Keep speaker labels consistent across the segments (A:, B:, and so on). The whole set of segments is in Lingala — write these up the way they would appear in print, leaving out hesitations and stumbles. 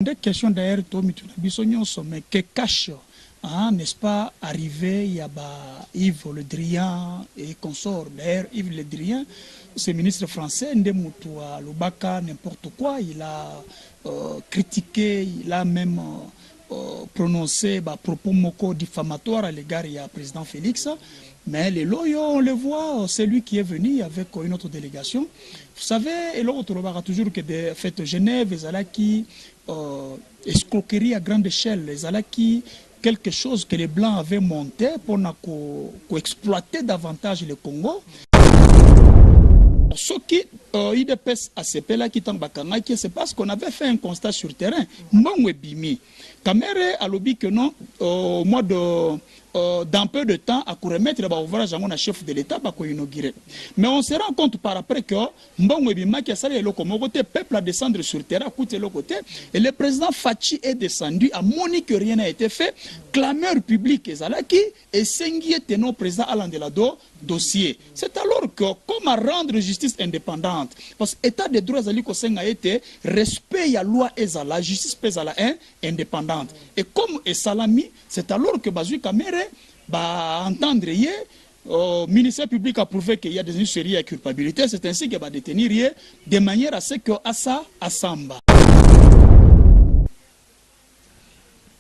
A: Des questions d'ailleurs, mais que cache, n'est-ce pas, arrivé, il y a Yves Le Drian et consorts. D'ailleurs, Yves Le Drian, ce ministre français, Ndemoutoua, Lubaka, n'importe quoi, il a critiqué, il a même prononcé propos moko diffamatoires à l'égard du président Félix. Mais les loyaux, on le voit, c'est lui qui est venu avec une autre délégation. Vous savez, et l'autre, on aura toujours que des fêtes Genève, les Alaki, escroquerie à grande échelle, les Alaki, quelque chose que les Blancs avaient monté pour exploiter davantage le Congo. Ce qui IDPS ACP là qui c'est parce qu'on avait fait un constat sur terrain. Mbongwe Bimi, Kamere a lobby que non, au mois de dans peu de temps, à remettre le chef de l'État pour inaugurer. Mais on se rend compte par après que Mbongwe Bima qui a salé le peuple à descendre sur terrain, à côté le côté, et le président Fachi est descendu, a moni que rien n'a été fait, clameur publique et Zalaki, et Sengi était non président Alain Delado dossier. C'est alors que, comment rendre justice indépendante? Parce que l'État des droits a été respect à la loi et à la justice indépendante. Et comme Salami, c'est alors que Bazou Kamere va entendre le ministère public a prouvé qu'il y a des séries à culpabilité. C'est ainsi qu'il va détenir de manière à ce que Assa Assamba.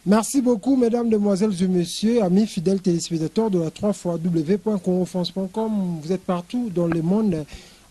B: Merci beaucoup, mesdames, demoiselles et messieurs, amis fidèles téléspectateurs de la 3xw.congofrance.com. Vous êtes partout dans le monde.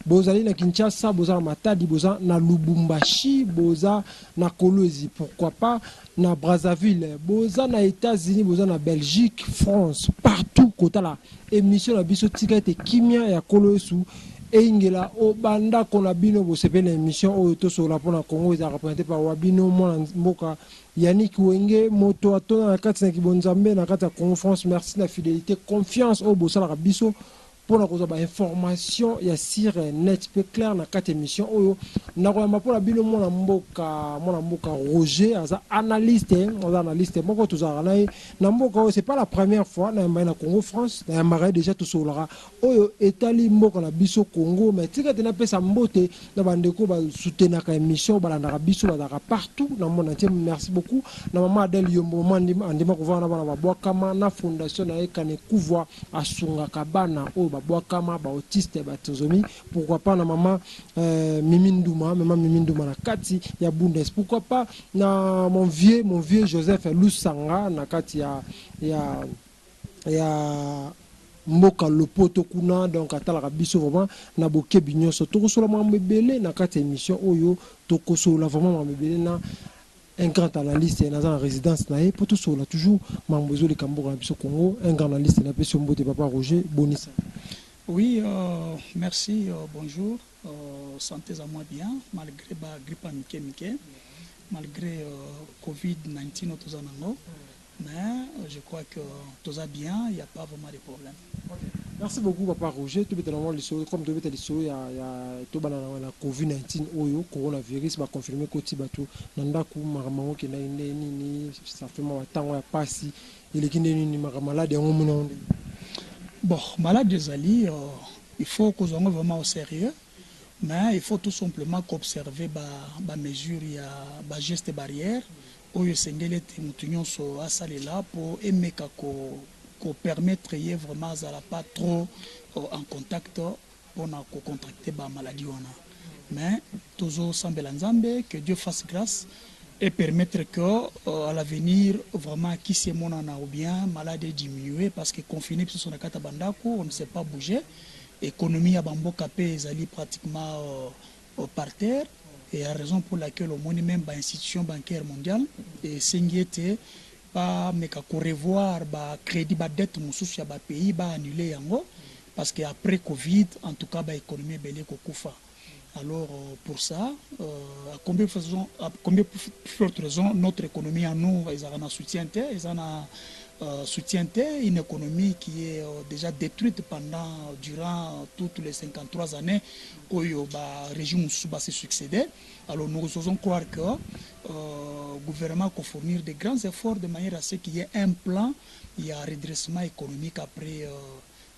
B: Bozali na Kinshasa, boza na Matadi, boza na Lubumbashi, boza na Kolwezi, pourquoi pas na Brazzaville, boza na États-Unis, boza na Belgique, France, partout côté là. Émission la biso tika ete kimia ya Kolwesu. Ingela Obanda Konabino, vous savez l'émission Oto sur la Pona Congo est représentée par Wabino Mboka Yannick Wenge, Moto Atona, la 4 5 Bonzambe, la 4 conférence, merci de la fidélité, confiance au Bossala Rabiso. Pour la information, il y a sur net peu clair dans 4 émissions. Nous avons pour la bino mon mboka Roger, analyste, analyste. Moi quand c'est pas la première fois dans le Congo France, dans le déjà tout sur la. Oyo etali mboka na biso Congo, mais tika tena pesa mbote na bandeko ba soutenir ka émission ba na biso ba partout dans le monde entier. Merci beaucoup. Na maman Adèle Yombo andima ko vana ba boakama na fondation na ekane kuvwa asunga kabana o Boakama, autiste, Tozomi, pourquoi pas na maman Miminduma, maman Miminduma na Kati, ya Bundes, pourquoi pas na mon vieux Joseph Lusanga, na Kati ya Mboka Lopoto Kuna, donc atala biso vraiment na boke binyoso, toko sola mambebele na Kati émission oyo, toko sola vraiment mambebele na un grand analyste dans la résidence pour tout cela toujours Mambozo de Camboura Congo, un grand analyste na Pession de Papa Roger Bonissa.
A: Oui, merci, bonjour. Sentez à moi bien, malgré la grippe à malgré Covid-19 au Tozanango. Mais je crois que tout va bien, il n'y a pas vraiment de problème.
B: Okay. Merci beaucoup, Papa Roger. Tout le monde, comme tout le monde, il y a la Covid-19, le coronavirus, va confirmer que Nandaku, Maramao, qui n'a ça fait mon temps, il passe, il est malade et on
A: bon, malade des alliés, il faut qu'on soit vraiment au sérieux, mais il faut tout simplement qu'observer les mesures, il y a des gestes barrières. Oyo sengele temutunyo so asale là pour aimer qu'on permettre vraiment à pas trop en contact pour na contracter ba maladie on. Mais toujours semble nzambe que Dieu fasse grâce et permettre que à l'avenir vraiment qui c'est mon ana ou bien maladie diminuer parce que confiné sur son akata bandako on ne sait pas bouger, économie à bamboka pe ezali pratiquement par terre. Et la raison pour laquelle au moins même l'institution bancaire mondiale et s'inquiète pas mais qu'à revoir ba crédit ba dette mususu ya ba pays ba annuler yango parce que après Covid en tout cas ba économie belé ko kufa. Alors pour ça à combien plus forte raison notre économie à nous ils ont un soutien une économie qui est déjà détruite durant toutes les 53 années où le régime Souba s'est succédé. Alors nous osons croire que le gouvernement peut fournir de grands efforts de manière à ce qu'il y ait un plan, il y a un redressement économique après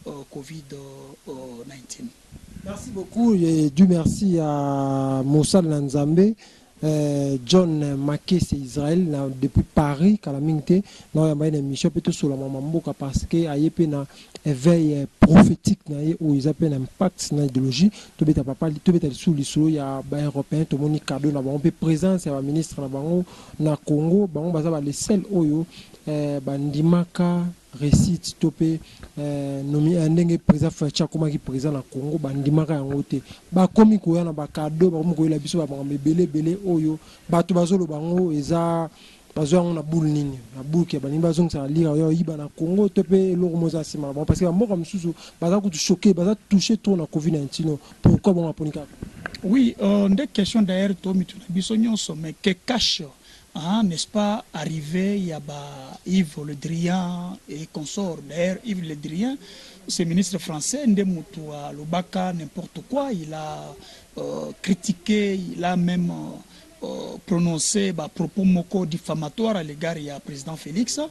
A: Covid-19.
B: Merci beaucoup et Dieu merci à Moussa Lanzambe. John Mackey c'est Israël depuis Paris kala mingte na ya une émission peut sur la mamboka parce que ayepe na éveil prophétique na ye où ils appellent impact na idéologie to beta papa to beta sous lisolo ya ba européen to moni cadeau na bango pe présence ya ba ministre na bango na Congo bango baza ba les seuls oyo bandimaka récite topé nomi ndenge président Facha koma ki président na Congo bandimaka yango te ba komi ko yana ba cadeau ba komi ko la biso ba belé oyo bato bazolo bango eza bazo na boule nini na bouke ba nimba zong sa lira yo yiba na Congo topé eloko moza sima bon parce que mboka msusu baza ko choquer baza toucher trop na COVID-19 pourquoi bon aponika
A: oui des questions d'ailleurs to mituna biso nyonso mais que cache n'est-ce pas, arrivé, il y a Yves Le Drian et consorts. D'ailleurs, Yves Le Drian, ce ministre français, Ndemoutoua, Lobaka, n'importe quoi, il a critiqué, il a même prononcé propos moko diffamatoires à l'égard du président Félix.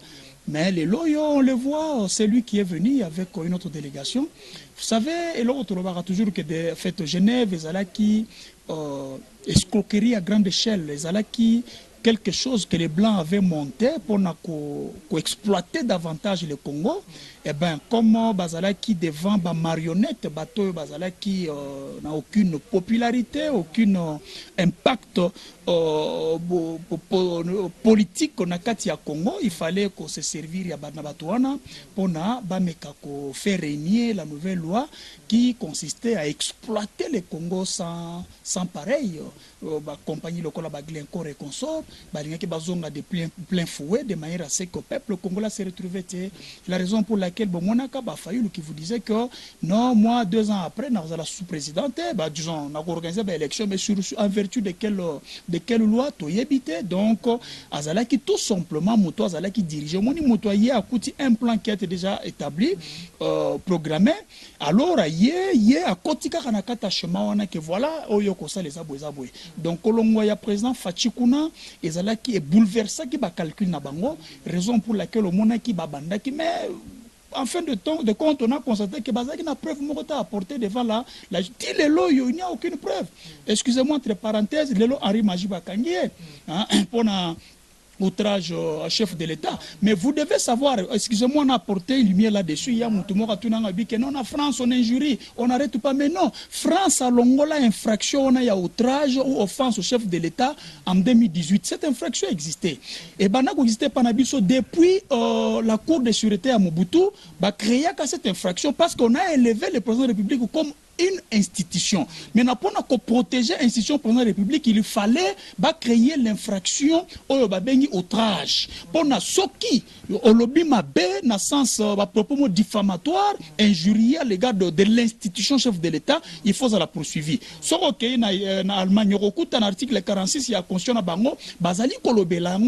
A: Mais les loyaux, on le voit, c'est lui qui est venu avec une autre délégation. Vous savez, l'autre, on va toujours que des fêtes Genève, les Alaki, escroquerie à grande échelle, les Alaki, quelque chose que les Blancs avaient monté pour exploiter davantage le Congo. Et bien, comme Bazalaki devant ba marionnette, bateau Bazalaki n'a aucune popularité, aucun impact politique qu'on a à Congo, il fallait qu'on se servir à Banabatuana pour faire régner la nouvelle loi qui consistait à exploiter le Congo sans pareil. Compagnie locale Glencore et consort, qui bazonga de plein fouet, de manière à ce que le peuple congolais s'est retrouvé. La raison pour laquelle Monaka Bafayoul qui vous disait que non, moi 2 ans après, nous avons la sous-présidente, disons, on a organisé l'élection, mais en vertu de quelle loi tu y habitais. Donc, Azalaki tout simplement, Mouto Azalaki dirigeait. Moni Mouto y a coûté un plan qui a été déjà établi, programmé. Alors, y a Kotika Kanakata Shema, que voilà, Oyokosa les aboués. Donc, Kolongo ya président Fachikuna, Ezalaki est bouleversé qui va calculer na bango, raison pour laquelle le monaki babandaki, mais en fin de compte, on a constaté que Bazaki n'a preuve à apporter devant la il n'y a aucune preuve. Excusez-moi, entre parenthèses, Lelo Henri Majiba Kangye, pour outrage à chef de l'État. Mais vous devez savoir, excusez-moi, on a apporté une lumière là-dessus. Il y a que non, en France, on injurie, on n'arrête pas. Mais non, France a l'Angola infraction, on a eu outrage ou offense au chef de l'État en 2018. Cette infraction existait. Et Banako existait depuis la Cour de sûreté à Mobutu, créé cette infraction parce qu'on a élevé le président de la République comme une institution. Maintenant, pour protéger l'institution président de la République, il fallait créer l'infraction au outrage. Pour Soki, au lobby mabé, dans le sens propos diffamatoire, injurier à l'égard de l'institution chef de l'État, il faut la poursuivre. Sauf que en Allemagne, un article 46, il y a conscient à Bango, Bazali Kolobela,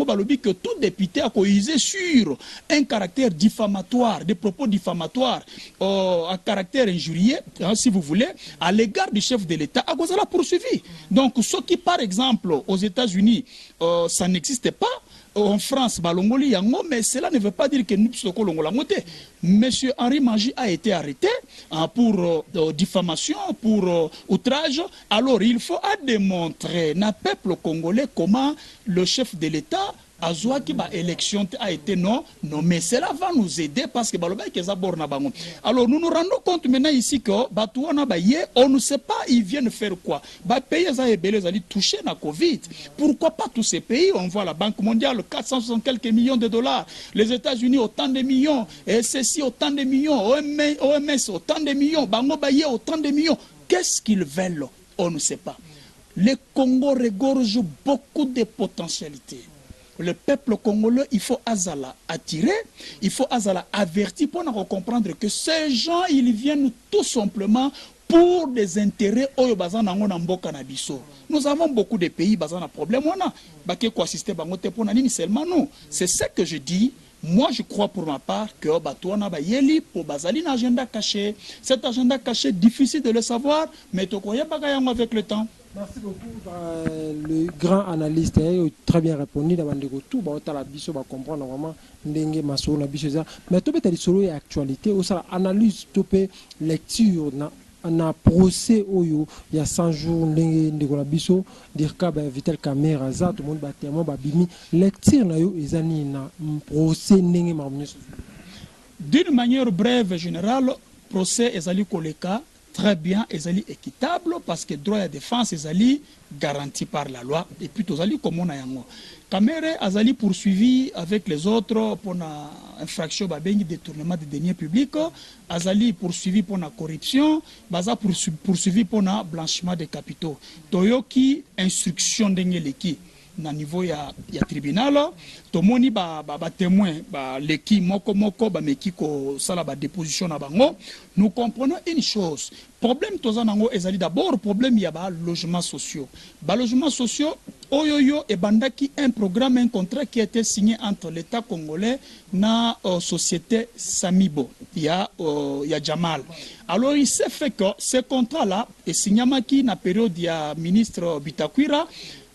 A: que tout député a coisé sur un caractère diffamatoire, des propos diffamatoires, à caractère injurié, si vous voulez, à l'égard du chef de l'État, à cause de la poursuivi. Donc, ce qui, par exemple, aux États-Unis, ça n'existe pas. En France, Balongoli Yango, mais cela ne veut pas dire que nous sommes Kolongolamote. Monsieur Henri Mangi a été arrêté pour diffamation, pour outrage. Alors, il faut démontrer à peuple congolais comment le chef de l'État l'élection a été nommé. Cela va nous aider parce que alors nous nous rendons compte maintenant ici que on ne sait pas ils viennent faire quoi. Pays touchés na Covid. Pourquoi pas tous ces pays? On voit la Banque mondiale 460 quelques millions de dollars, les États-Unis autant de millions, SSI autant de millions, OMS autant de millions, Bango Baye autant de millions. Qu'est-ce qu'ils veulent? On ne sait pas. Le Congo regorge beaucoup de potentialités. Le peuple congolais, il faut azala attirer, il faut azala avertir pour nous comprendre que ces gens, ils viennent tout simplement pour des intérêts. Nous avons beaucoup de pays, bazan a problème, seulement nous. C'est ce que je dis. Moi, je crois pour ma part que pour Bazali un agenda caché. Cet agenda caché, difficile de le savoir, mais avec le temps.
B: Merci beaucoup, le grand analyste, très bien répondu. Tout la biso va comprendre vraiment ndenge maso na biso. Mais tout peut être solo et actualité, ou ça analyse, tout peut lecture na na procès oyo ya 100 jours ndenge ndeko na biso dirka ba Vital Kamerhe za tout le monde ba témoin ba bimi lecture na yo ezani na procès ndenge mamunyo.
A: D'une manière brève et générale, procès ezali koleka très bien, ezali équitable parce que droit à défense ezali garanti par la loi et puis tozali comme on a yango. Kamerhe azali poursuivi avec les autres pour na infraction babengi détournement de deniers publics, azali poursuivi pour na corruption, baza poursuivi pour na blanchiment de capitaux. Toyoki instruction ndenge leki na niveau ya tribunal tomoni ba témoin ba leki moko ba meki ko sala ba déposition na bango. Nous comprenons une chose, problème tozanango ezali d'abord problème ya ba logements sociaux. Ba logements sociaux oyoyo et bandaki un programme, un contrat qui a été signé entre l'État congolais na société Samibo, il y a Jamal. Alors il s'est fait que ce contrat là est signé na période ya ministre Bitakwira.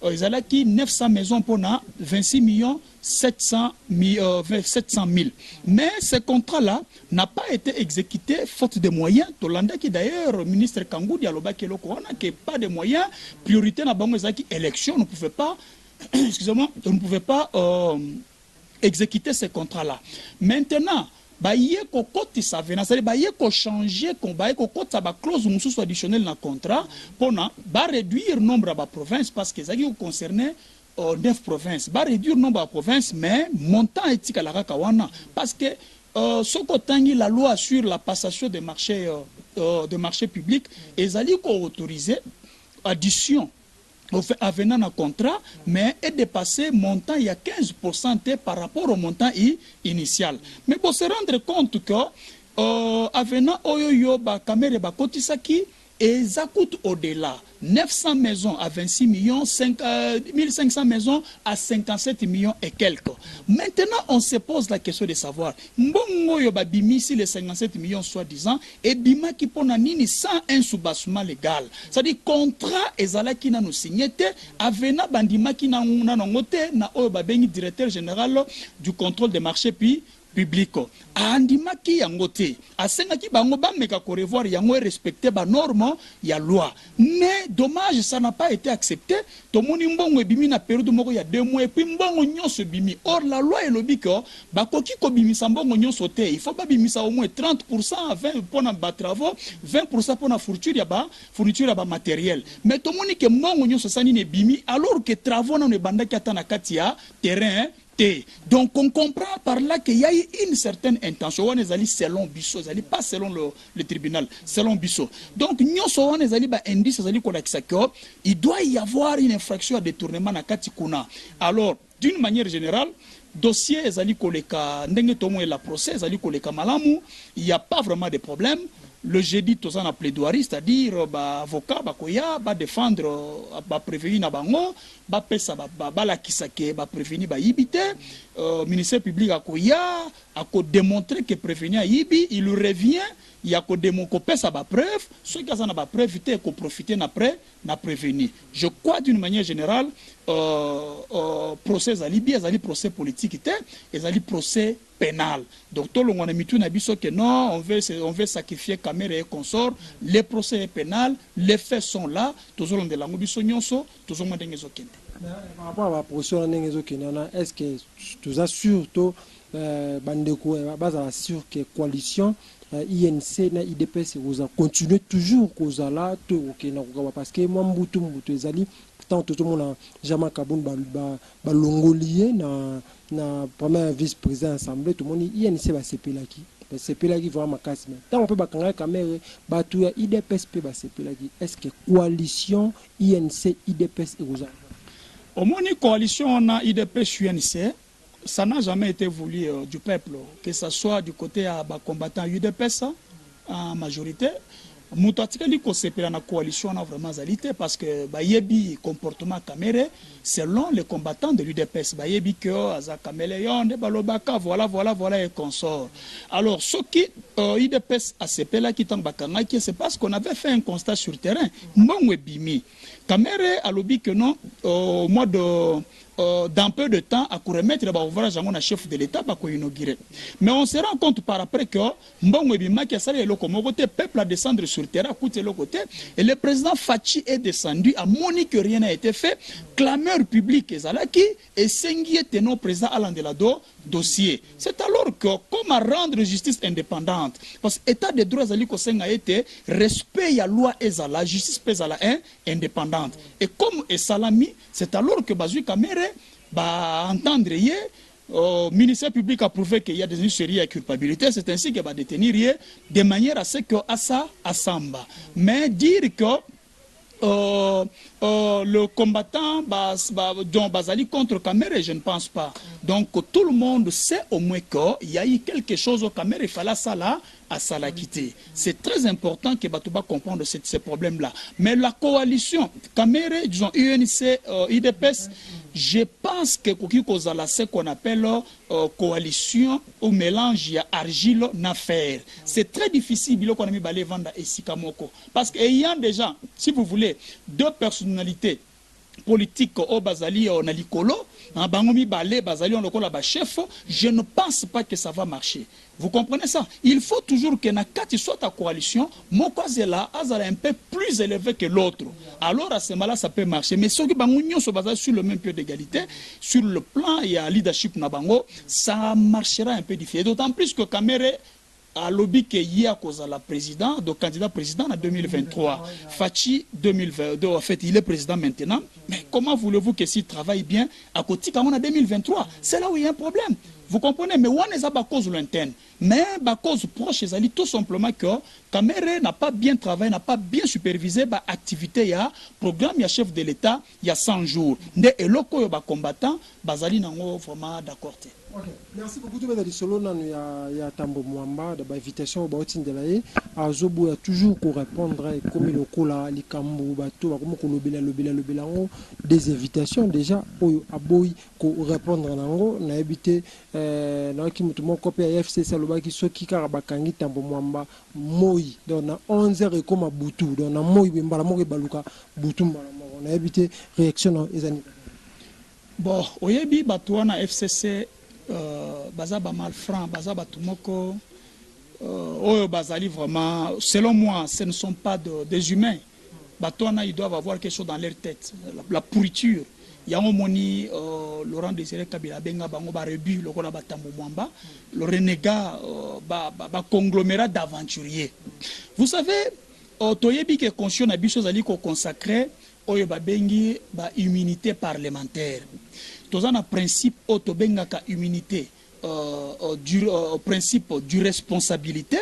A: Ils ont acquis 900 maisons pour 26 700 000. Mais ce contrat-là n'a pas été exécuté faute de moyens. Tolanda qui d'ailleurs, le ministre Kangou Dialoba qui n'a pas de moyens. Priorité na bango ezaki élection, ne pouvait pas, excusez-moi, on ne pouvait pas exécuter ce contrat-là. Maintenant, baye ko kotisa vena c'est baye ko changer ko baye ko kotisa ba clause mususu additionnelle na contrat pour na ba réduire nombre ba province parce que ça qui concernait 9 provinces ba réduire nombre de provinces mais montant etika la kawana parce que ce qu'otangi la loi sur la passation des marchés publics ezali ko autoriser addition avenant un contrat, mais est dépassé montant il y a 15% par rapport au montant initial. Mais pour se rendre compte que avenant oyoyo ba Kamerhe ba kotisaki et ça coûte au-delà. 900 maisons à 26 millions, 1500 maisons à 57 millions et quelques. Maintenant, on se pose la question de savoir, mbongo yo ba bimi si les 57 millions soi-disant, et bima qui pona nini sans un soubassement légal. C'est-à-dire, contrat ezala qui na nous signé, avena bandima qui na ngote, na oyo ba bengi directeur général du contrôle des marchés public andimaki yango te asengaki bango bameka ko revoir yango respecter ba norme ya loi mais dommage ça n'a pas été accepté tomoni mbongo ebimi na période moko ya 2 mois et puis mbongo nyonso bimi or la loi elobi que bakoki ko bimisa mbongo nyonso te il faut ba bimisa au moins 30% à 20 pour na ba travaux 20% pour na fourniture ya ba matériel mais tomoni que mbongo nyonso sani ne bimi alors que travaux na ne bandaki ata na kati ya terrain. Donc on comprend par là qu'il y a eu une certaine intention. On est allé selon Bisso, pas selon le tribunal, selon Bisso. Donc on est allé indice, il doit y avoir une infraction à détournement na katikuna. Alors d'une manière générale, dossier ezali koleka ndenge tomo et la procès ezali koleka malamu, il n'y a pas vraiment de problème. Le jeudi, tous en plaidoirie, c'est-à-dire avocat, bakoya, ba défendre, ba prévenir na bango, ba pesa, ba la kisake, ba prévenir, ba yibite, ministère public akoya, ako démontrer que prévenir yibi, il lui revient, il y a ko démontrer pesa ba preuve, ceux qui ont ba preuve, il faut profiter na prévenir. Je crois d'une manière générale, procès à Libye, les procès politique, les procès pénal. Donc tout le monde a mis tout que non, on veut sacrifier Kamerhe et consort. Les procès pénal, les faits sont là. Tout le monde de la mobilisation nyonso, tout le monde est ngezokende.
B: Par rapport à la procès ngezokende, est-ce que tout ça surtout bandeko base sur que coalition INC na IDPS vous a continué toujours cause là tout parce que moi mbutu ezali tant tout le monde jamais kabun ba longolier na premier vice-président assemblée tout le monde INC va sepelaki sepelaki vraiment makasi mais tant on peut bakanga Kamerhe batu ya IDPS pe ba sepelaki est-ce que coalition INC IDPS vous a
A: au moins une coalition na IDPS UNC ça n'a jamais été voulu du peuple, que ce soit du côté des combattants UDPS en majorité. Moutatikali ko sepela na coalition na vraiment zalité parce que bayebi comportement Kamerhe selon les combattants de l'UDPS bayebi que aza caméléon de balobaka voilà et consort. Alors ce qui UDPS a sepela qui tang bakanga qui c'est parce qu'on avait fait un constat sur terrain mbongo bimi Kamerhe a lobby que non au mois dans peu de temps à remettre le chef de l'État pour inaugurer. Mais on se rend compte par après que le peuple a descendu sur le terrain, et le président Fachi est descendu, a moni que rien n'a été fait, clameur publique et Sengi était non président Alain Delado dossier. C'est alors que comment rendre justice indépendante, parce que l'état des droits a été respect à la loi et à la justice indépendante. Et comme Salami, c'est alors que Bazui Kamere va entendre le ministère public a prouvé qu'il y a des sérieuses et culpabilité, c'est ainsi qu'il va détenir de manière à ce que Assa Assamba. Mais dire que le combattant dont Bazali contre Kamere, je ne pense pas. Donc tout le monde sait au moins qu'il y a eu quelque chose au Kamere, il fallait ça là à Salakité. C'est très important que Batouba comprenne ces problèmes-là. Mais la coalition Kamere, disons UNC, IDPS, je pense que c'est qu'on appelle coalition ou mélange à argile n'affaire. C'est très difficile qu'on a mis balé vendre et Sikamoko. Parce qu'ayant déjà, si vous voulez, deux personnalités politique au Bazali au Nalikolo, Bangomi Balé, Bazali on le chef, je ne pense pas que ça va marcher. Vous comprenez ça? Il faut toujours que Nakati soit ta coalition, Mokwazela Azala un peu plus élevé que l'autre. Alors à ce moment-là, ça peut marcher. Mais ceux qui sont basés sur le même pied d'égalité, sur le plan et à leadership Nabango, ça marchera un peu différent. D'autant plus que Kamere a lobby que y a cause à la président, de candidat président en 2023. Fachi 2022, en fait, il est président maintenant. Mais comment voulez-vous que s'il travaille bien à côté quand on a 2023? C'est là où il y a un problème. Vous comprenez? Mais on est à cause lointaine. Mais à cause proche, c'est tout simplement que Kamere n'a pas bien travaillé, n'a pas bien supervisé l'activité, il y a programme, il y a chef de l'État, il y a 100 jours. Et loko yo combattant, Bazali nango vraiment d'accord.
B: Okay. Merci beaucoup de mettre solo dans ya tambo mwamba de invitation au de la azobo a toujours pour répondre et comme le kola likambo bato comme ko lobela des invitations déjà au aboy ko répondre nango na habité na ki mutu moko pe FC saloba ki soki kara bakangi tambo mwamba moi donc na 11h et comme butu donc na moi mbala moko baluka butu mbala moko na habité réaction ezani
A: bon oyebi bato na FCC baza ba malfrant baza batumoko bazali vraiment selon moi ce ne sont pas des humains batona ils doivent avoir quelque chose dans leur tête la pourriture yango moni Laurent Désiré Kabila benga bango ba rebut lokola batambo mwamba le renégat ba conglomérat d'aventuriers. Vous savez toyebi que conscient na biso zali ko consacrer oyo ba bengi ba immunité parlementaire. Dans un principe autobengaka immunité principe du responsabilité,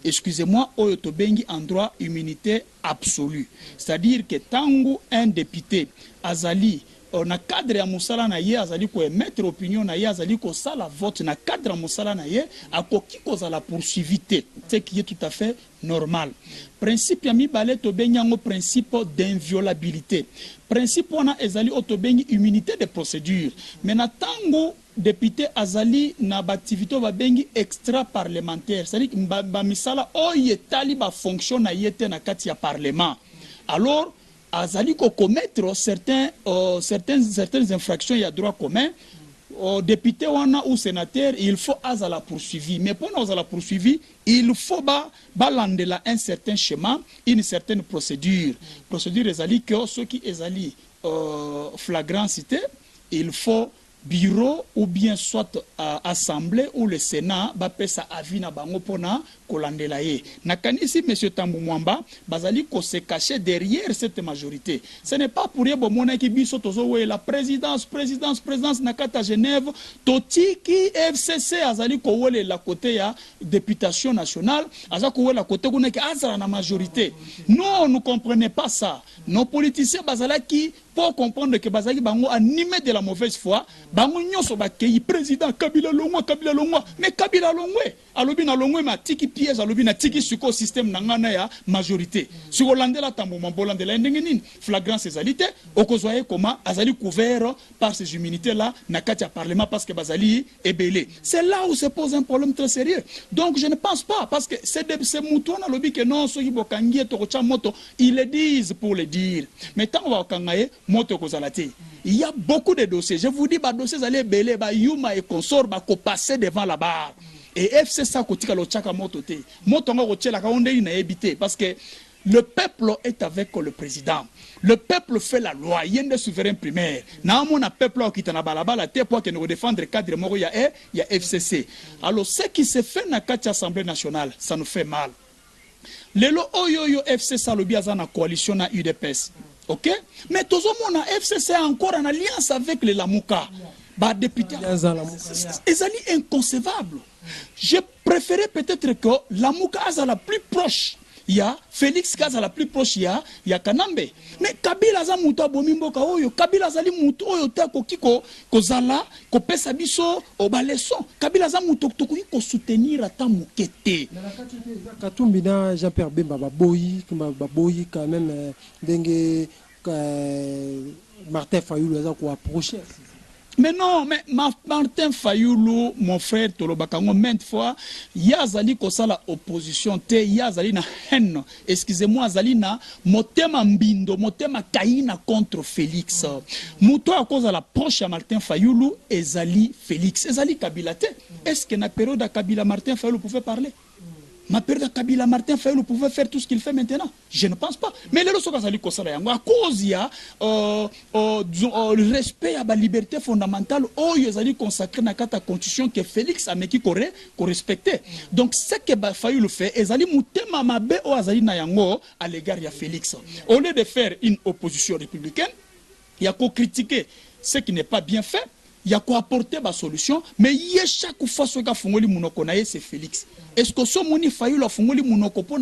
A: excusez-moi, autobengi en droit immunité absolue. C'est-à-dire que tango un député azali na cadre ya musala na ye azali ko émettre opinion na ye azali ko sala vote na cadre ya musala na ye akoki ko za la poursuivité, ce qui est tout à fait normal. Principe ya mibale to benyango principe d'inviolabilité. Principe wana ezali otobengi immunité de procédure. Mais na tango député azali na activité ba bengi extra parlementaire, c'est-à-dire ba misala oye tali ba fonction na yete na kati ya parlement. Alors azali ko commettre certaines infractions il y a droit commun au député ou sénateur, il faut la poursuivi. Mais pour nous la poursuivi, il faut balandela un certain schéma, une certaine procédure. Procédure ezali que ceux qui ezali flagrant cité, il faut bureau ou bien soit assemblée ou le Sénat va payer sa avis na bango pona kolandela ye. Nakanisi monsieur Tambou Mwamba bazali ko se cacher derrière cette majorité. Ce n'est pas pour rien bomona ki biso tozo la présidence nakata Genève totiki FCC azali ko wole la côté ya députation nationale azali ko la côté kuna ki azala na majorité. Non, nous comprenons pas ça. Nos politiciens bazala qui pour comprendre que bazali bango animé de la mauvaise foi bango nyonso bakei président Kabila Longwa mais Kabila Longwa alobi na Longwa ma tiki piège alobi na tiki suko système nangana ya majorité sur landela tambo mambolandela ndenge nini flagrance ezalité okozwaye comment azali couvert par ces immunités là na kati ya parlement parce que bazali ebelé. C'est là où se pose un problème très sérieux. Donc je ne pense pas parce que c'est moutouana alobi que non soki bokangi to kocha moto ils le disent pour le dire mais tant on va kangaye moto kozalate. Il y a beaucoup de dossiers. Je vous dis, bah dossiers allaient belé, bah Yuma et consort, bah passer devant la barre. Et FC ça kotika lo chaka moto te. Moto ngo kochela ka onde ina ebité parce que le peuple est avec le président. Le peuple fait la loi. Il y a des souverains primaires. Na mon peuple qui est na balabala te pour que nous défendre le cadre moko il y a FCC. Alors ce qui se fait na kati Assemblée nationale, ça nous fait mal. Lelo oyo FCC lobi azana coalition na UDPS. OK? Mais tout le monde FCC encore en alliance avec les Lamuka. Bah député, ils allaient inconcevable. Je préférais peut-être que Lamuka a la plus proche. Il y a Félix Kaza la plus proche, il y a Kanambe. Mais Kabila za muto abomimboka oyo, Kabila zali muto oyo te ko kozala ko pesa biso obaleson. Kabila za muto to ko soutenir ata mukete.
B: Katumbi na Jean-Pierre Bemba baboyi quand même ndenge Martin Fayulu za ko approcher.
A: Mais non, mais Martin Fayulu, mon frère Tolobakango, maintes fois, yazali kosala opposition te, yazali na haine, excusez-moi, yazali na motema mbindo, motema kaina contre Félix. Mouto à cause de la proche à Martin Fayulu, ezali Félix, ezali Kabila te. Est-ce que na période à Kabila Martin Fayulu pouvait parler? Ma période à Kabila Martin Fayulu pouvait faire tout ce qu'il fait maintenant. Je ne pense pas. Mais les gens qui ont à cause il y a le respect à la liberté fondamentale, ils ont consacré dans la constitution que Félix a mis qui respectait. Donc ce que Fayulu fait, ils ont mutema mabe o azali na yango à l'égard de Félix. Au lieu de faire une opposition républicaine, il y a qu'à critiquer ce qui n'est pas bien fait. Il y a quoi apporter ma solution, mais il y a chaque fois ce qu'a fait Mounoko c'est Félix. Est-ce que ce Mouni Fayulu a fait Mounoko pour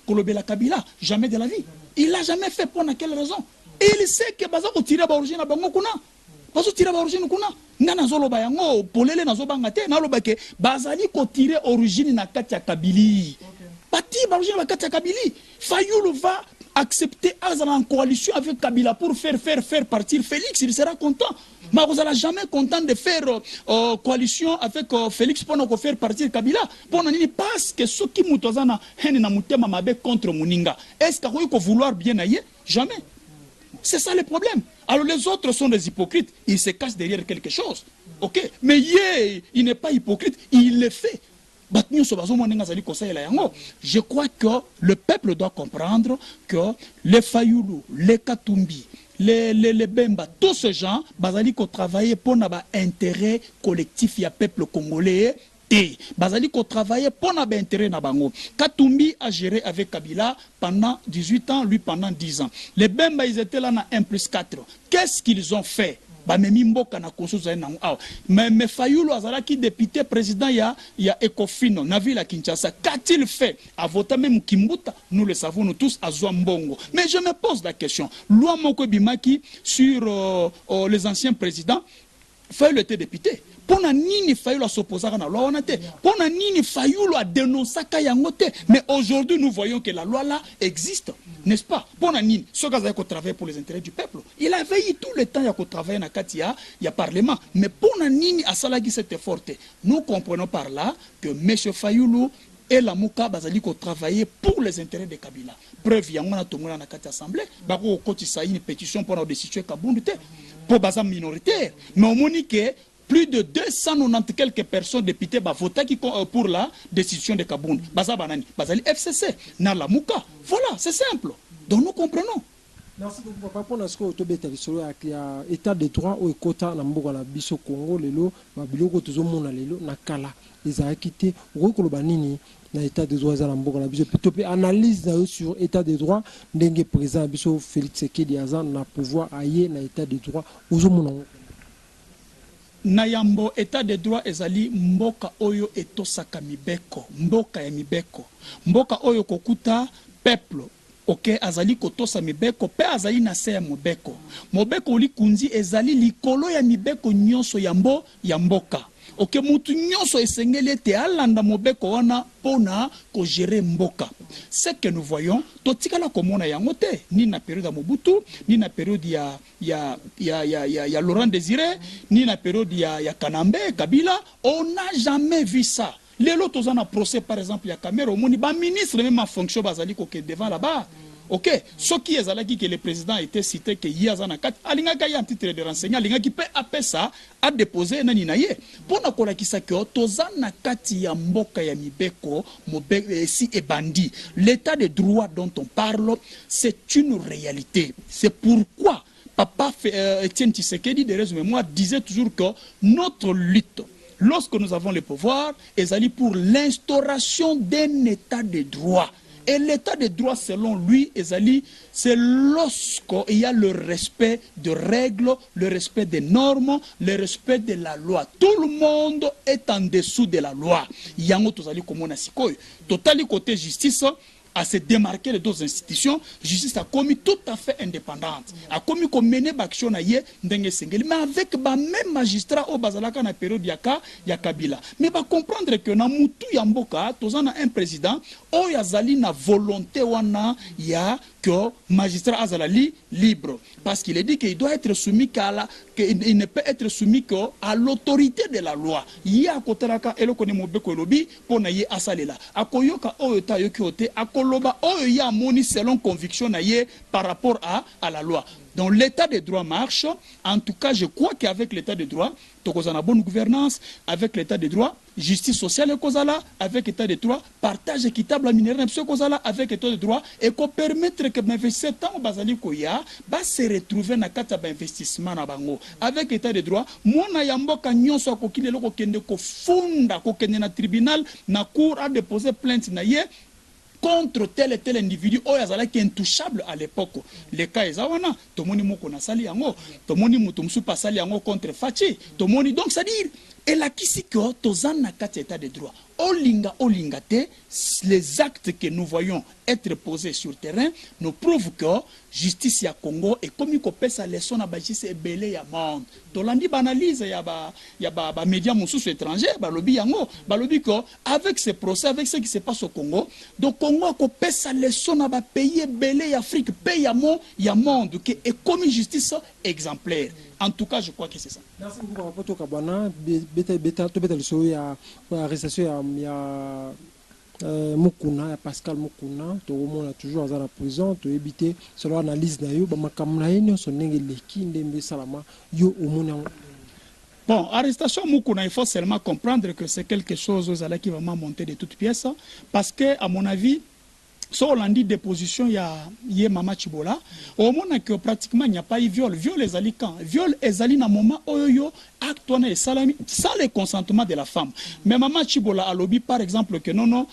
A: Kolobela Kabila? Jamais de la vie. Il l'a jamais fait pour quelle raison? Et il sait que Baza ko tire ba origine na bango kuna. Bazo tire ba origine kuna. Ngana zolo ba yango polele na zo bangate na loba ke bazali ko tire origine na kati ya Kabili. Bati ba origine na kati ya Kabili. Fayulu va accepter Azala en coalition avec Kabila pour faire partir Félix, il sera content. Mais vous n'allez jamais content de faire coalition avec Félix pour nous faire partir Kabila. Pour nous parce que ceux qui moutozana hene na mutema mabe contre Muninga. Est-ce qu'il faut vouloir bien ailler? Jamais. C'est ça le problème. Alors les autres sont des hypocrites. Ils se cachent derrière quelque chose. Ok? Mais il n'est pas hypocrite. Il le fait. Je crois que le peuple doit comprendre que les Fayulu, les Katumbi, les Bemba, tous ces gens, bazali ko travailler pour n'avoir intérêt collectif ya peuple congolais. Bazali ko travailler pour n'avoir intérêt na bango. Katumbi a géré avec Kabila pendant 18 ans, lui pendant 10 ans. Les Bemba ils étaient là na 1+4. Qu'est-ce qu'ils ont fait? Mais Fayulu Azalaki député président ya Ecofino na ville à Kinshasa, qu'a-t-il fait? À voter même Kimbuta, nous le savons nous tous à Zouambongo. Mais je me pose la question, loi Moko Bimaki sur les anciens présidents, Fayulu était député. Pona nini Fayulu s'opposer à la loi onate. Pona nini Fayulu a dénoncé Kayangote. Mais aujourd'hui nous voyons que la loi là existe, n'est-ce pas? Pona nini ce gars a travaillé pour les intérêts du peuple. Il a veillé tout le temps à travailler dans Katia, il y a parlement. Mais pona nini a salagi cet effort. Nous comprenons par là que M. Fayulu et la Mouka bazali ko travailler pour les intérêts de Kabila. Preuve yango na tongola na Katia assemblée, bako kotisa une pétition pour la décision Kabundu te pour bazam minoritaire. Mais au monique plus de 290 quelques personnes députés bah, voté pour la décision de Kabound. Baza Banani, Bazali FCC, Nala Mouka. Voilà, c'est simple. Donc nous comprenons.
B: Merci beaucoup papa pour ce que vous avez état de droit au Kota na mboka na biso Congo lelo ba biloko tozomona lelo na kala ezala quitté okoloba nini na état de droit za na mboka na biso plutôt analyse na sur état de droit ndenge président biso Félix Tshisekedi aza na pouvoir aye na état de droit ozomona
A: Nayambo état de droit ezali mboka oyo etosaka mibeko, mboka ya mibeko, mboka oyo kokuta peuple. Ok, azali kotosa mibeko, pe azali na se ya mobeko. Mobeko li kunzi ezali likolo ya mibeko nyonso ya mboka. Ok, mutu nyonso esengeli te alanda mobeko wana pona ko gérer mboka. Ce que nous voyons, totikala komona yango te, ni na période ya Mobutu, ni na période ya Laurent Désiré, ni na période ya Kanambe, Kabila, on n'a jamais vu ça. Les autres ont un procès par exemple, il y a caméra, on ba ministre même en fonction bazali ko devant là-bas. ok, ce qui est là que le président a été cité que Yazana Kat, Alingaka y a un titre de renseignement, Alingaki peut appeler ça à déposer Nani Naye. Pour na kola kisakyo, Tozana Kati ya mboka ya mibeko, si et bandit. L'état de droit dont on parle, c'est une réalité. C'est pourquoi Papa Etienne Tshisekedi, de raison mémoire, disait toujours que notre lutte, lorsque nous avons le pouvoir, est allé pour l'instauration d'un état de droit. Et l'état de droit, selon lui, c'est lorsqu'il y a le respect de règles, le respect des normes, le respect de la loi. Tout le monde est en dessous de la loi. Yango tozali komona sikoyo. Totali côté justice, à se démarquer de d'autres institutions, justice a commis tout à fait indépendante. A commis comme mener l'action mais avec les même magistrat au Bazalaka na période ya Kabila. Mais va comprendre que na mutu ya mboka, tozana un président, o yazali na volonté wana ya que magistrat azalali libre. Parce qu'il est dit qu'il doit être soumis qu'il ne peut être soumis qu'à l'autorité de la loi. Il y a kotaraka elokone mobeko lobi pour na ye asalela. Akoyoka oyota yokiote akoloba oya moni selon conviction na ye par rapport à la loi. Donc l'état de droit marche. En tout cas, je crois qu'avec l'état de droit, tokozana bonne gouvernance, avec l'état de droit, justice sociale et kozala, avec l'état de droit, partage équitable à minéraux kozala, avec l'état de droit, et qu'on permettre que l'investisseur tant bazali koya, va se retrouver na kata ba investissement na bango. Avec l'état de droit, mona yamboka nyonso akokile loko kende ko funda ko kende na tribunal na cour a déposer plainte na ye contre tel et tel individu, qui est intouchable à l'époque. Les cas ezawana, tomoni moko na sali yango, tomoni mutumsu pa sali yango contre Fachi, tomoni donc c'est-à-dire et la kisiko tozana kati état de droit. Olinga te, les actes que nous voyons être posés sur terrain nous prouvent que justice ya Congo est comme une pesa leçon na justice est belé ya monde. Tolandi banalise ya ba médias moussous étrangers, ba lobby yango, ba lobby que avec ces procès, avec ce qui se passe au Congo, donc Congo a pesa leçon na ba pays belé Afrique, pays ya monde qui est comme une justice exemplaire. En tout cas, je crois que c'est ça.
B: Merci beaucoup pour votre cabana. Beta le ya arrestation ya Mukuna, Pascal Mukuna, tout le monde a toujours dans la prison, to éviter selon analyse na yo, ba makamna yeno sonenge leki ndembe salama yo au monde.
A: Bon, arrestation Mukuna, il faut seulement comprendre que c'est quelque chose qui va monter de toutes pièces, parce que à mon avis, so Hollandi déposition il y a Mama Chibola au moment que pratiquement il n'y a pas eu viol les ali quand viol les ali na moment oyo acte et salami sans le consentement de la femme. Mais Mama Chibola a lobby par exemple que non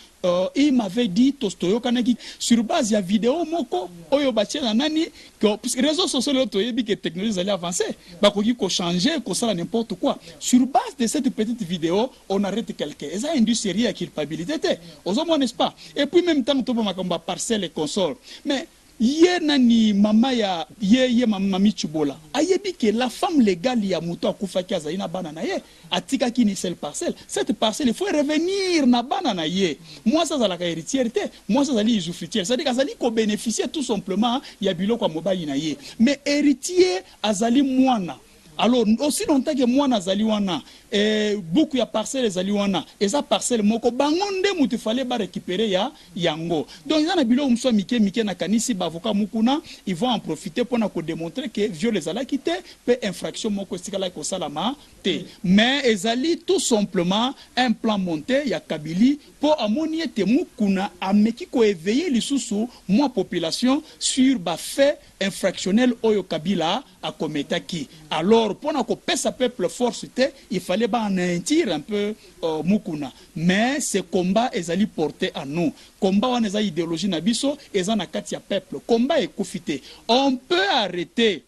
A: il m'avait dit Tostoyo Kanaki sur base ya vidéo moko oyo batie na nani que réseaux sociaux toyebi que technologie allait avancer ba ko changer ko ça n'importe quoi. Sur base de cette petite vidéo on arrête quelqu'un et ça induit série à culpabilité aux hommes n'est-ce pas. Et puis même temps to ba parcelle et consort. Mais ye nani mama ya ye mama Chibola ayebi que la femme légale ya muto akufaki azaina bana na ye atika ki ni seule parcelle. Cette parcelle il faut revenir na bana na ye. Moi ça za la héritière moi ça zali usufruitière. C'est-à-dire qu'azali ko bénéficier tout simplement ya biloko mobali na ye. Mais héritier azali mwana. Alors, aussi longtemps que moi, nazali wana, beaucoup ya parcelles zali wana, et ça parcelle moko bangonde mutu fallait ba récupérer ya yango. Donc ils en a bilo mso mike na kanisi ba avocat mukuna, ils vont en profiter pour na ko démontrer que viol les ala quitté, pe infraction moko stikala ko salama te. Mais ezali tout simplement un plan monté ya Kabili pour amoni ete mukuna ameki ko éveiller lisusu moi population sur ba fait infractionnel oyo Kabila a commetaki. Alors pour na ko pesa peuple force il fallait anéantir un peu Mukuna. Mais ce combat est allé porter à nous. Combat on a idéologie na biso et na katia peuple. Combat est confité. On peut arrêter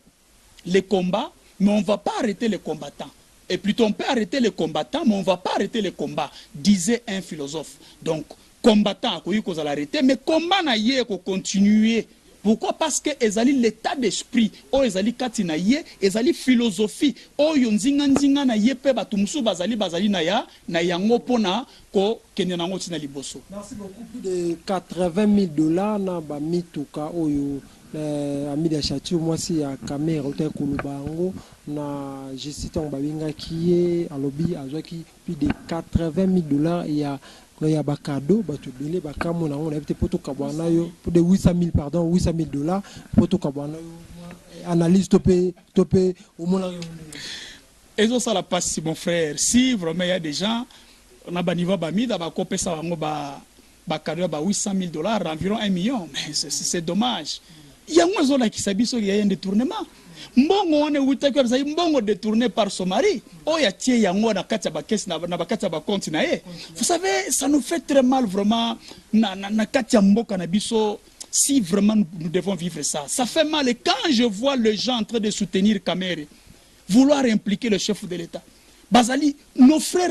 A: les combats, mais on ne va pas arrêter les combattants. Et plutôt on peut arrêter les combattants, mais on ne va pas arrêter les combats, disait un philosophe. Donc combattant il faut l'arrêter, mais combat na yé ko continuer. Pourquoi? Parce que ezali l'état d'esprit, o ezali katina ye, ezali philosophie, o yonzinga nzinga na ye pe batumusu bazali na yango pona ko kenya nango tina liboso.
B: Merci beaucoup. Plus de $80,000 na ba mituka oyo ami de château moi si à caméra au kulubango na justement babinga qui est à lobby azwaki plus de $80,000 il y a il y a des cadeaux, il y a des cadeaux, on a des pour de 800 000 pardon, 800 000 $, pour tout analyse topé au moins.
A: Et ça la passe, mon frère. Si vraiment il y a des gens, on a un niveau bami, d'abord copier ça, on a cadeau 800 000 $, environ 1 million. Mais c'est dommage. Il y a moins de qui s'habillent, il y a un détournement. Mbongo on est outé comme ça, mbongo détourné par son mari. Oh ya tie yango na kati ya bakesi na bakati ya bakonti na ye. Vous savez, ça nous fait très mal vraiment na kati ya mboka na biso. Si vraiment nous devons vivre ça, ça fait mal. Et quand je vois les gens en train de soutenir Kamere, vouloir impliquer le chef de l'État, Bazali, nos frères